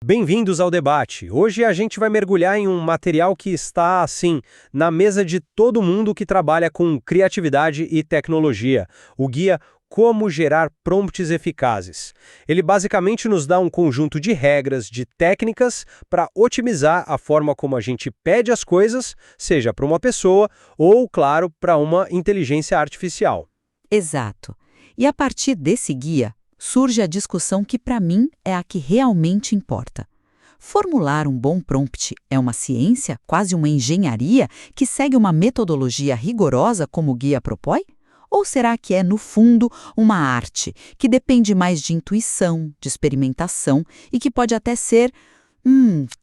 Bem-vindos ao debate. Hoje a gente vai mergulhar em um material que está, assim, na mesa de todo mundo que trabalha com criatividade e tecnologia, o guia Como Gerar Prompts Eficazes. Ele basicamente nos dá um conjunto de regras, de técnicas para otimizar a forma como a gente pede as coisas, seja para uma pessoa ou, claro, para uma inteligência artificial. Exato. E a partir desse guia, surge a discussão que, para mim, é a que realmente importa. Formular um bom prompt é uma ciência, quase uma engenharia, que segue uma metodologia rigorosa como o guia propõe? Ou será que é, no fundo, uma arte, que depende mais de intuição, de experimentação e que pode até ser,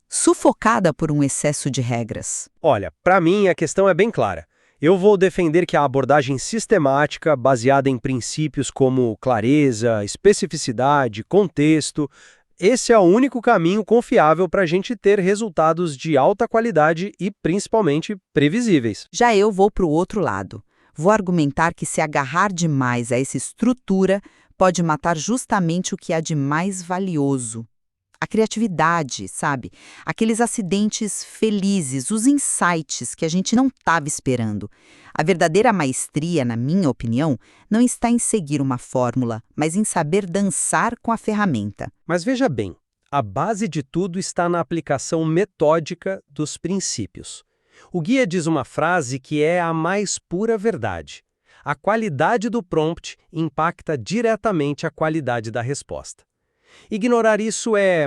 sufocada por um excesso de regras? Olha, para mim a questão é bem clara. Eu vou defender que a abordagem sistemática, baseada em princípios como clareza, especificidade, contexto, esse é o único caminho confiável para a gente ter resultados de alta qualidade e, principalmente, previsíveis. Já eu vou para o outro lado. Vou argumentar que se agarrar demais a essa estrutura pode matar justamente o que há de mais valioso. A criatividade, sabe? Aqueles acidentes felizes, os insights que a gente não estava esperando. A verdadeira maestria, na minha opinião, não está em seguir uma fórmula, mas em saber dançar com a ferramenta. Mas veja bem, a base de tudo está na aplicação metódica dos princípios. O guia diz uma frase que é a mais pura verdade. A qualidade do prompt impacta diretamente a qualidade da resposta. Ignorar isso é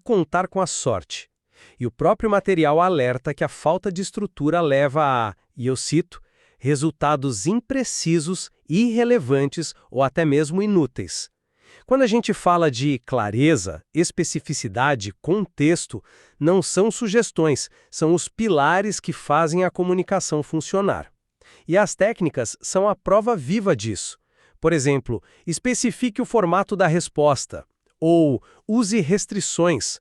contar com a sorte. E o próprio material alerta que a falta de estrutura leva a, e eu cito, resultados imprecisos, irrelevantes ou até mesmo inúteis. Quando a gente fala de clareza, especificidade, contexto, não são sugestões, são os pilares que fazem a comunicação funcionar. E as técnicas são a prova viva disso. Por exemplo, especifique o formato da resposta. Ou use restrições.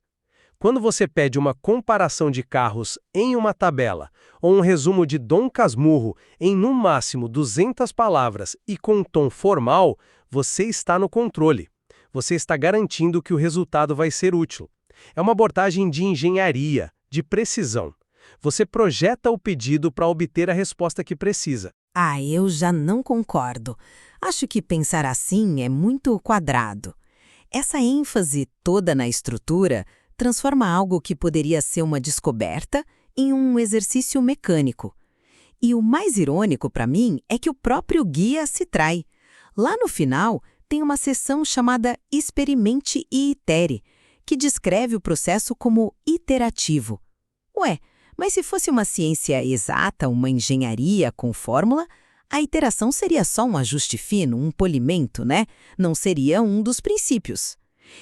Quando você pede uma comparação de carros em uma tabela ou um resumo de Dom Casmurro em no máximo 200 palavras e com um tom formal, você está no controle. Você está garantindo que o resultado vai ser útil. É uma abordagem de engenharia, de precisão. Você projeta o pedido para obter a resposta que precisa. Eu já não concordo. Acho que pensar assim é muito quadrado. Essa ênfase toda na estrutura transforma algo que poderia ser uma descoberta em um exercício mecânico. E o mais irônico para mim é que o próprio guia se trai. Lá no final, tem uma seção chamada Experimente e Itere, que descreve o processo como iterativo. Mas se fosse uma ciência exata, uma engenharia com fórmula, a iteração seria só um ajuste fino, um polimento, né? Não seria um dos princípios.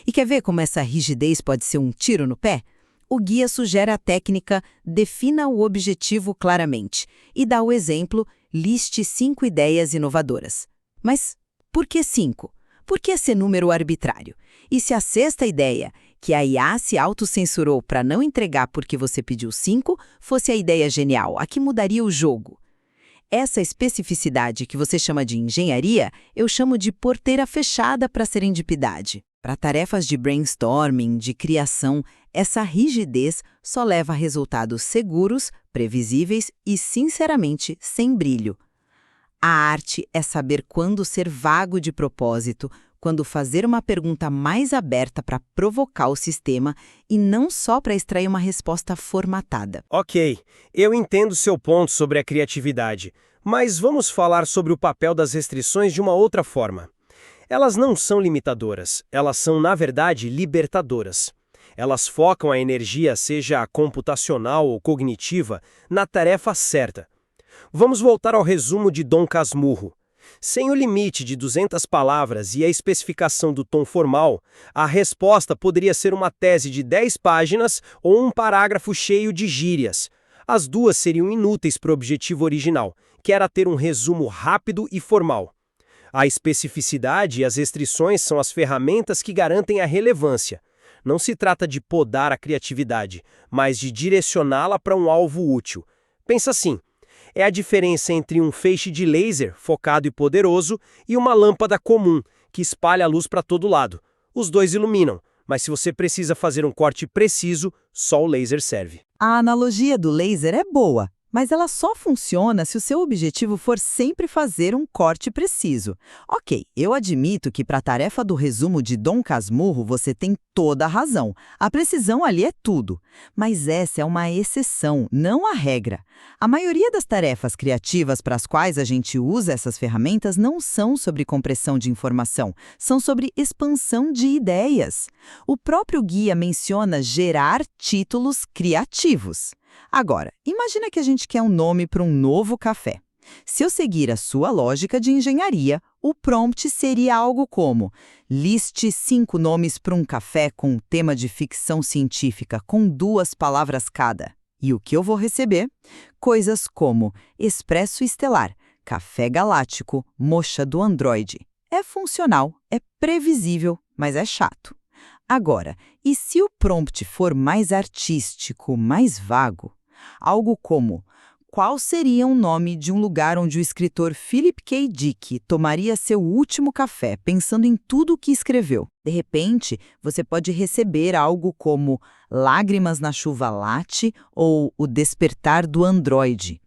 E quer ver como essa rigidez pode ser um tiro no pé? O guia sugere a técnica defina o objetivo claramente e dá o exemplo liste 5 ideias inovadoras. Mas por que 5? Por que esse número arbitrário? E se a sexta ideia, que a IA se autocensurou para não entregar porque você pediu 5, fosse a ideia genial, a que mudaria o jogo? Essa especificidade que você chama de engenharia, eu chamo de porteira fechada para serendipidade. Para tarefas de brainstorming, de criação, essa rigidez só leva a resultados seguros, previsíveis e, sinceramente, sem brilho. A arte é saber quando ser vago de propósito, quando fazer uma pergunta mais aberta para provocar o sistema e não só para extrair uma resposta formatada. Ok, eu entendo seu ponto sobre a criatividade, mas vamos falar sobre o papel das restrições de uma outra forma. Elas não são limitadoras, elas são, na verdade, libertadoras. Elas focam a energia, seja computacional ou cognitiva, na tarefa certa. Vamos voltar ao resumo de Dom Casmurro. Sem o limite de 200 palavras e a especificação do tom formal, a resposta poderia ser uma tese de 10 páginas ou um parágrafo cheio de gírias. As duas seriam inúteis para o objetivo original, que era ter um resumo rápido e formal. A especificidade e as restrições são as ferramentas que garantem a relevância. Não se trata de podar a criatividade, mas de direcioná-la para um alvo útil. Pensa assim. É a diferença entre um feixe de laser, focado e poderoso, e uma lâmpada comum, que espalha a luz para todo lado. Os dois iluminam, mas se você precisa fazer um corte preciso, só o laser serve. A analogia do laser é boa, mas ela só funciona se o seu objetivo for sempre fazer um corte preciso. Ok, eu admito que para a tarefa do resumo de Dom Casmurro você tem toda a razão. A precisão ali é tudo. Mas essa é uma exceção, não a regra. A maioria das tarefas criativas para as quais a gente usa essas ferramentas não são sobre compressão de informação, são sobre expansão de ideias. O próprio guia menciona gerar títulos criativos. Agora, imagina que a gente quer um nome para um novo café. Se eu seguir a sua lógica de engenharia, o prompt seria algo como: liste 5 nomes para um café com tema de ficção científica com 2 palavras cada. E o que eu vou receber? Coisas como Expresso Estelar, Café Galáctico, Mocha do Android. É funcional, é previsível, mas é chato. Agora, e se o prompt for mais artístico, mais vago? Algo como: qual seria o nome de um lugar onde o escritor Philip K. Dick tomaria seu último café, pensando em tudo o que escreveu? De repente, você pode receber algo como Lágrimas na Chuva Late ou O Despertar do Androide.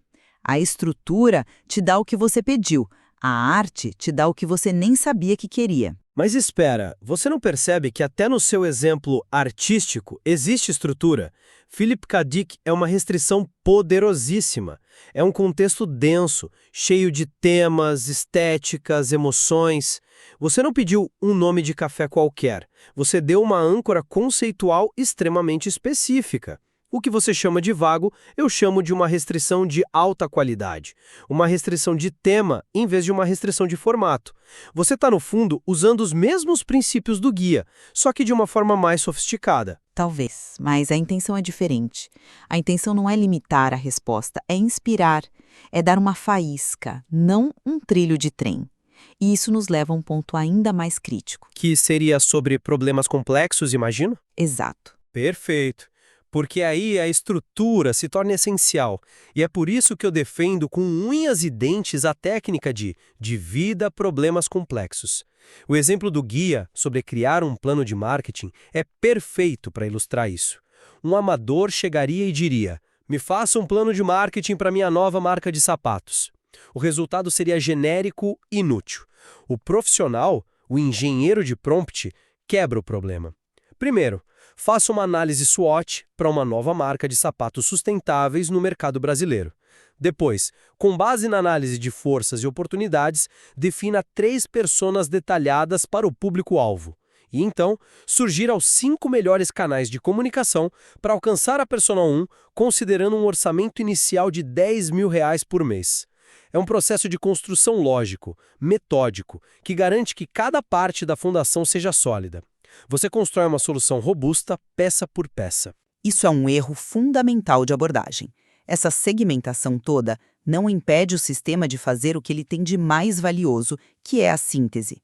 A estrutura te dá o que você pediu, a arte te dá o que você nem sabia que queria. Mas espera, você não percebe que até no seu exemplo artístico existe estrutura? Philip K. Dick é uma restrição poderosíssima. É um contexto denso, cheio de temas, estéticas, emoções. Você não pediu um nome de café qualquer. Você deu uma âncora conceitual extremamente específica. O que você chama de vago, eu chamo de uma restrição de alta qualidade. Uma restrição de tema em vez de uma restrição de formato. Você está, no fundo, usando os mesmos princípios do guia, só que de uma forma mais sofisticada. Talvez, mas a intenção é diferente. A intenção não é limitar a resposta, é inspirar, é dar uma faísca, não um trilho de trem. E isso nos leva a um ponto ainda mais crítico. Que seria sobre problemas complexos, imagino? Exato. Perfeito. Porque aí a estrutura se torna essencial. E é por isso que eu defendo com unhas e dentes a técnica de divida problemas complexos. O exemplo do guia sobre criar um plano de marketing é perfeito para ilustrar isso. Um amador chegaria e diria: me faça um plano de marketing para minha nova marca de sapatos. O resultado seria genérico e inútil. O profissional, o engenheiro de prompt, quebra o problema. Primeiro, faça uma análise SWOT para uma nova marca de sapatos sustentáveis no mercado brasileiro. Depois, com base na análise de forças e oportunidades, defina 3 personas detalhadas para o público-alvo. E então, surgir aos 5 melhores canais de comunicação para alcançar a persona 1, considerando um orçamento inicial de R$ 10.000 por mês. É um processo de construção lógico, metódico, que garante que cada parte da fundação seja sólida. Você constrói uma solução robusta, peça por peça. Isso é um erro fundamental de abordagem. Essa segmentação toda não impede o sistema de fazer o que ele tem de mais valioso, que é a síntese.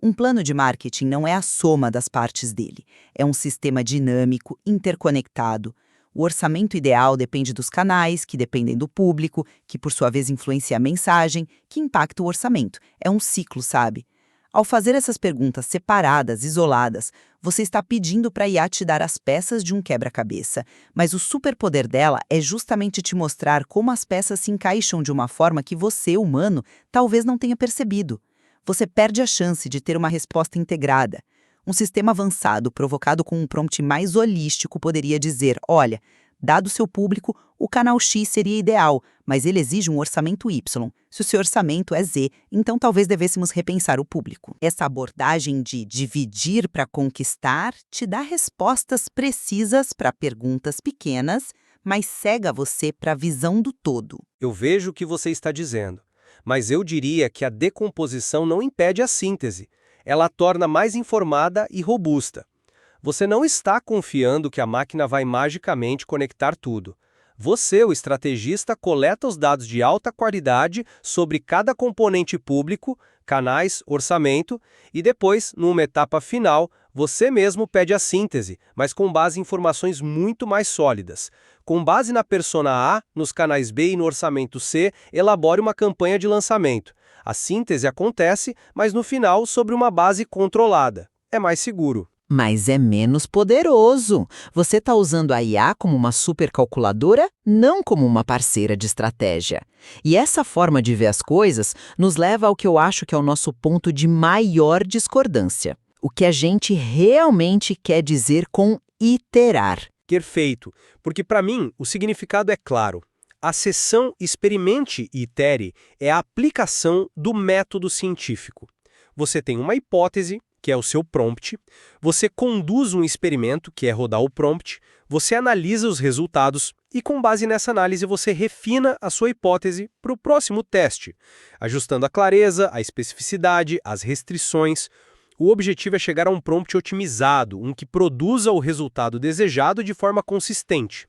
Um plano de marketing não é a soma das partes dele. É um sistema dinâmico, interconectado. O orçamento ideal depende dos canais, que dependem do público, que por sua vez influencia a mensagem, que impacta o orçamento. É um ciclo, sabe? Ao fazer essas perguntas separadas, isoladas, você está pedindo para a IA te dar as peças de um quebra-cabeça, mas o superpoder dela é justamente te mostrar como as peças se encaixam de uma forma que você, humano, talvez não tenha percebido. Você perde a chance de ter uma resposta integrada. Um sistema avançado, provocado com um prompt mais holístico, poderia dizer: olha, dado seu público, o canal X seria ideal, mas ele exige um orçamento Y. Se o seu orçamento é Z, então talvez devêssemos repensar o público. Essa abordagem de dividir para conquistar te dá respostas precisas para perguntas pequenas, mas cega você para a visão do todo. Eu vejo o que você está dizendo, mas eu diria que a decomposição não impede a síntese. Ela a torna mais informada e robusta. Você não está confiando que a máquina vai magicamente conectar tudo. Você, o estrategista, coleta os dados de alta qualidade sobre cada componente público, canais, orçamento, e depois, numa etapa final, você mesmo pede a síntese, mas com base em informações muito mais sólidas. Com base na persona A, nos canais B e no orçamento C, elabore uma campanha de lançamento. A síntese acontece, mas no final sobre uma base controlada. É mais seguro. Mas é menos poderoso. Você está usando a IA como uma supercalculadora, não como uma parceira de estratégia. E essa forma de ver as coisas nos leva ao que eu acho que é o nosso ponto de maior discordância. O que a gente realmente quer dizer com iterar. Perfeito, porque para mim o significado é claro. A seção Experimente e Itere é a aplicação do método científico. Você tem uma hipótese, que é o seu prompt, você conduz um experimento, que é rodar o prompt, você analisa os resultados e, com base nessa análise, você refina a sua hipótese para o próximo teste, ajustando a clareza, a especificidade, as restrições. O objetivo é chegar a um prompt otimizado, um que produza o resultado desejado de forma consistente.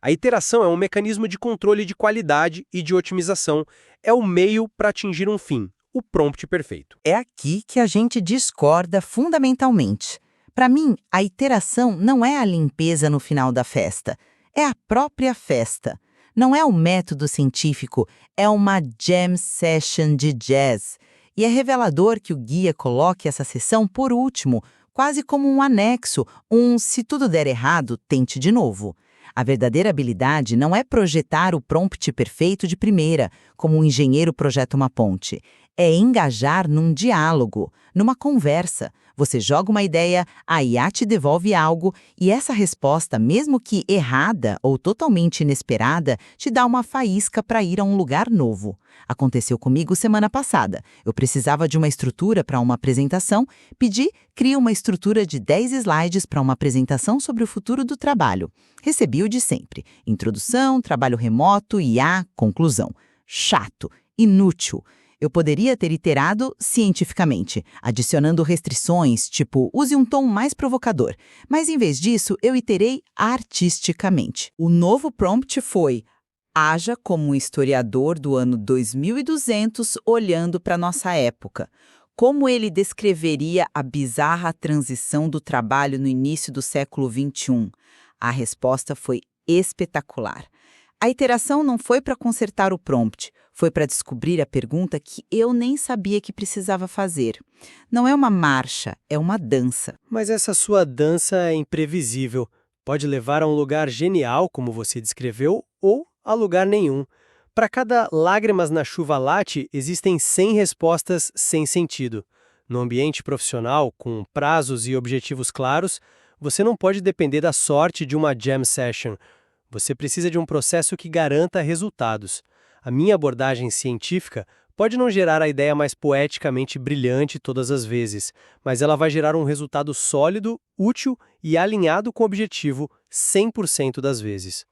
A iteração é um mecanismo de controle de qualidade e de otimização, é o meio para atingir um fim, o prompt perfeito. É aqui que a gente discorda fundamentalmente. Para mim, a iteração não é a limpeza no final da festa, é a própria festa. Não é um método científico, é uma jam session de jazz. E é revelador que o guia coloque essa sessão por último, quase como um anexo, se tudo der errado, tente de novo. A verdadeira habilidade não é projetar o prompt perfeito de primeira, como um engenheiro projeta uma ponte. É engajar num diálogo, numa conversa. Você joga uma ideia, a IA te devolve algo, e essa resposta, mesmo que errada ou totalmente inesperada, te dá uma faísca para ir a um lugar novo. Aconteceu comigo semana passada. Eu precisava de uma estrutura para uma apresentação, cria uma estrutura de 10 slides para uma apresentação sobre o futuro do trabalho. Recebi o de sempre. Introdução, trabalho remoto, IA, conclusão. Chato, inútil. Eu poderia ter iterado cientificamente, adicionando restrições, tipo, use um tom mais provocador. Mas, em vez disso, eu iterei artisticamente. O novo prompt foi: haja como um historiador do ano 2200 olhando para nossa época. Como ele descreveria a bizarra transição do trabalho no início do século XXI? A resposta foi espetacular. A iteração não foi para consertar o prompt, foi para descobrir a pergunta que eu nem sabia que precisava fazer. Não é uma marcha, é uma dança. Mas essa sua dança é imprevisível. Pode levar a um lugar genial, como você descreveu, ou a lugar nenhum. Para cada lágrimas na chuva latte, existem 100 respostas sem sentido. No ambiente profissional, com prazos e objetivos claros, você não pode depender da sorte de uma jam session. Você precisa de um processo que garanta resultados. A minha abordagem científica pode não gerar a ideia mais poeticamente brilhante todas as vezes, mas ela vai gerar um resultado sólido, útil e alinhado com o objetivo 100% das vezes.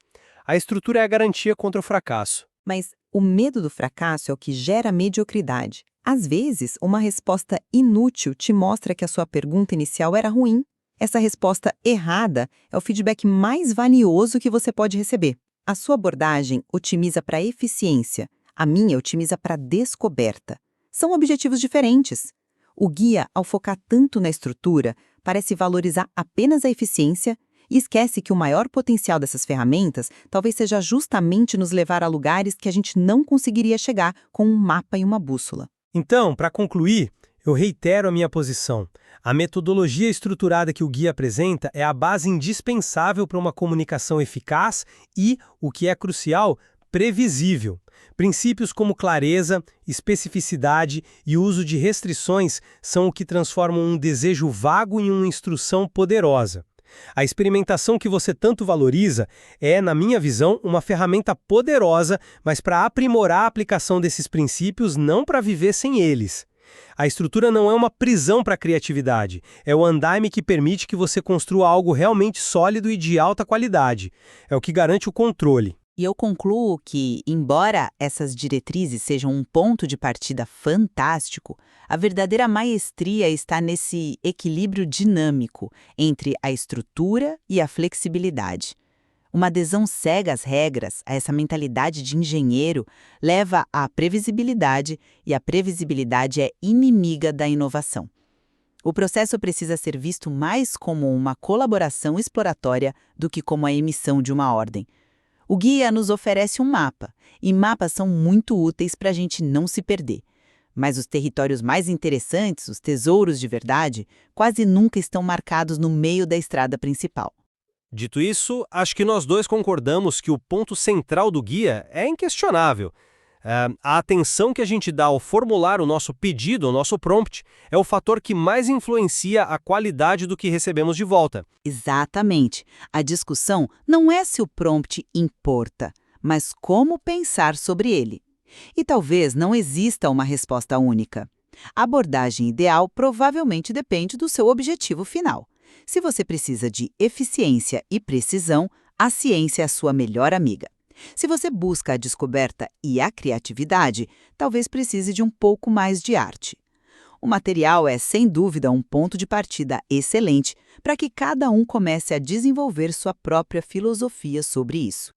A estrutura é a garantia contra o fracasso. Mas o medo do fracasso é o que gera mediocridade. Às vezes, uma resposta inútil te mostra que a sua pergunta inicial era ruim. Essa resposta errada é o feedback mais valioso que você pode receber. A sua abordagem otimiza para eficiência, a minha otimiza para descoberta. São objetivos diferentes. O guia, ao focar tanto na estrutura, parece valorizar apenas a eficiência e esquece que o maior potencial dessas ferramentas talvez seja justamente nos levar a lugares que a gente não conseguiria chegar com um mapa e uma bússola. Então, para concluir, eu reitero a minha posição. A metodologia estruturada que o guia apresenta é a base indispensável para uma comunicação eficaz e, o que é crucial, previsível. Princípios como clareza, especificidade e uso de restrições são o que transformam um desejo vago em uma instrução poderosa. A experimentação que você tanto valoriza é, na minha visão, uma ferramenta poderosa, mas para aprimorar a aplicação desses princípios, não para viver sem eles. A estrutura não é uma prisão para a criatividade, é o andaime que permite que você construa algo realmente sólido e de alta qualidade. É o que garante o controle. E eu concluo que, embora essas diretrizes sejam um ponto de partida fantástico, a verdadeira maestria está nesse equilíbrio dinâmico entre a estrutura e a flexibilidade. Uma adesão cega às regras, a essa mentalidade de engenheiro, leva à previsibilidade, e a previsibilidade é inimiga da inovação. O processo precisa ser visto mais como uma colaboração exploratória do que como a emissão de uma ordem. O guia nos oferece um mapa, e mapas são muito úteis para a gente não se perder. Mas os territórios mais interessantes, os tesouros de verdade, quase nunca estão marcados no meio da estrada principal. Dito isso, acho que nós dois concordamos que o ponto central do guia é inquestionável. A atenção que a gente dá ao formular o nosso pedido, o nosso prompt, é o fator que mais influencia a qualidade do que recebemos de volta. Exatamente. A discussão não é se o prompt importa, mas como pensar sobre ele. E talvez não exista uma resposta única. A abordagem ideal provavelmente depende do seu objetivo final. Se você precisa de eficiência e precisão, a ciência é a sua melhor amiga. Se você busca a descoberta e a criatividade, talvez precise de um pouco mais de arte. O material é, sem dúvida, um ponto de partida excelente para que cada um comece a desenvolver sua própria filosofia sobre isso.